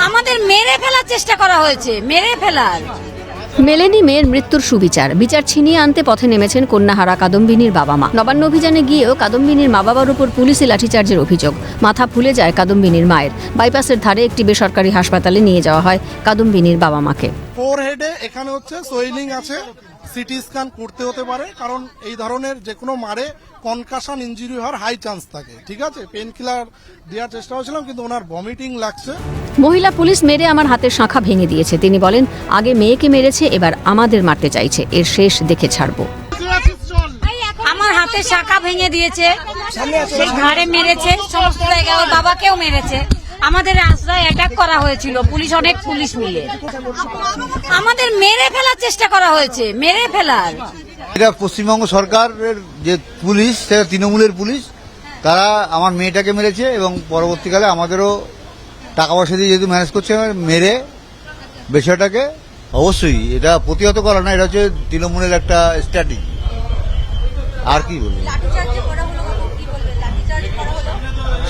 আমাদের মেরে ফেলার চেষ্টা করা হয়েছে, মেরে ফেলার। মেলেনি মেয়ের মৃত্যুর সুবিচার, বিচার ছিনিয়ে আনতে পথে নেমেছেন কন্যাহারা কাদম্বিনীর বাবা মা। নবান্ন অভিযানে গিয়েও কাদম্বিনীর মা বাবার উপর পুলিশি লাঠিচার্জের অভিযোগ। মাথা ফুলে যায় কাদম্বিনীর মায়ের। বাইপাসের ধারে একটি বেসরকারি হাসপাতালে নিয়ে যাওয়া হয় কাদম্বিনীর বাবা মাকে। ফোরহেডে এখানে হচ্ছে সোয়েলিং আছে, সিটি স্ক্যান করতে হতে পারে, কারণ এই ধরনের যে কোনো মারে কনকাশন ইনজুরি হওয়ার হাই চান্স থাকে। ঠিক আছে, পেন কিলার দেওয়ার চেষ্টা করেছিলাম কিন্তু ওনার ভমিটিং লাগছে। মহিলা পুলিশ মেরে আমার হাতের শাঁখা ভেঙে দিয়েছে। তিনি বলেন, আগে মেয়েকে মেরেছে, এবার আমাদের মারতে চাইছে, এর শেষ দেখে ছাড়বো। আমার হাতের শাখা ভেঙে দিয়েছে, সেই ঘাড়ে মেরেছে, সমস্ত জায়গায় ওর বাবাকেও মেরেছে। আমাদের রাস্তায় অ্যাটাক করা হয়েছিল, অনেক পুলিশ মিলে আমাদের মেরে ফেলার চেষ্টা করা হয়েছে, মেরে ফেলার। এটা পশ্চিমবঙ্গ সরকারের যে পুলিশ, সেটা তৃণমূলের পুলিশ, তারা আমার মেয়েটাকে মেরেছে এবং পরবর্তীকালে আমাদেরও টাকা পয়সা দিয়ে যেহেতু ম্যানেজ করছে মেরে বিষয়টাকে, অবশ্যই এটা প্রতিহত করা না, এটা হচ্ছে তৃণমূলের একটা স্ট্র্যাটেজি। আর কি বলবো,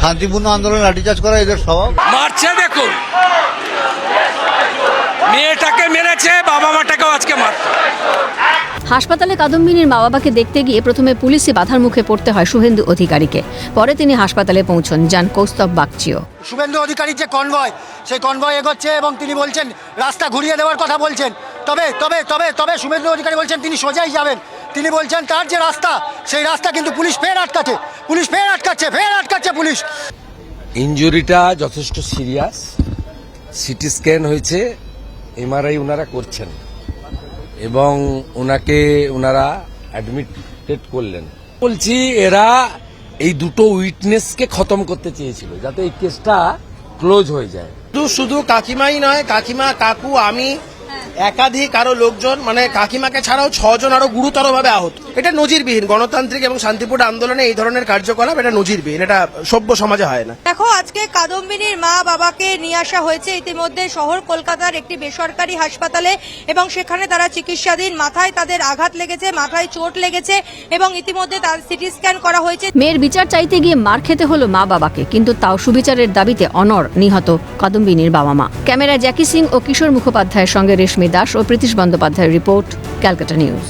শান্তিপূর্ণ আন্দোলন লাঠিচার্জ করা এদের স্বভাব। মারছে দেখুন, মেয়েটাকে মেরেছে, বাবা মাটাকেও আজকে মারছে। হাসপাতালে কাদম্বিনীর মা বাবাকে দেখতে গিয়ে প্রথমে পুলিশি বাধার মুখে পড়তে হয় শুভেন্দু অধিকারীকে। পরে তিনি হাসপাতালে পৌঁছন, যান কৌস্তব বাগচিও। শুভেন্দু অধিকারীর যে কনভয়, সেই কনভয় এগোচ্ছে এবং তিনি বলছেন রাস্তা ঘুরিয়ে দেওয়ার কথা বলছেন। তবে তবে তবে তবে শুভেন্দু অধিকারী বলছেন তিনি সোজাই যাবেন। তিনি বলছেন তার যে রাস্তা, সেই রাস্তা কিন্তু পুলিশ ফের আটকাচ্ছে, পুলিশ ফের আটকাচ্ছে পুলিশ। ইনজুরিটা যথেষ্ট সিরিয়াস, সিটি স্ক্যান হয়েছে, এমআরআই ওনারা করছেন এবং ওনারা অ্যাডমিটেড করলেন। বলছি এরা এই দুটো উইটনেসকে খতম করতে চেয়েছিল যাতে এই কেসটা ক্লোজ হয়ে যায়। শুধু কাকিমাই নয়, কাকিমা, কাকু, আমি, একাধিক আরো লোকজন, মানে কাকিমাকে ছাড়াও 6 জন আরো গুরুতরভাবে আহত। এটা নজিরবিহীন, গণতান্ত্রিক এবং শান্তিপূর্ণ আন্দোলনে এই ধরনের কার্যকলাপ এটা নজিরবিহীন, এটা সভ্য সমাজে হয় না। দেখো, আজকে কাদম্বিনীর মা বাবাকে নিয়ে আসা হয়েছে ইতিমধ্যে শহর কলকাতার একটি বেসরকারি হাসপাতালে এবং সেখানে তারা চিকিৎসাধীন। মাথায় তাদের আঘাত লেগেছে, মাথায় চোট লেগেছে এবং ইতিমধ্যে তার সিটি স্ক্যান করা হয়েছে। মেয়ের বিচার চাইতে গিয়ে মার খেতে হলো মা বাবাকে, কিন্তু তাও সুবিচারের দাবিতে অনড় নিহত কাদম্বিনীর বাবা মা। ক্যামেরায় জ্যাকি সিং ও কিশোর মুখোপাধ্যায়ের সঙ্গে রেশমি দাস ও প্রীতিশ বন্দ্যোপাধ্যায়ের রিপোর্ট, ক্যালকাটা নিউজ।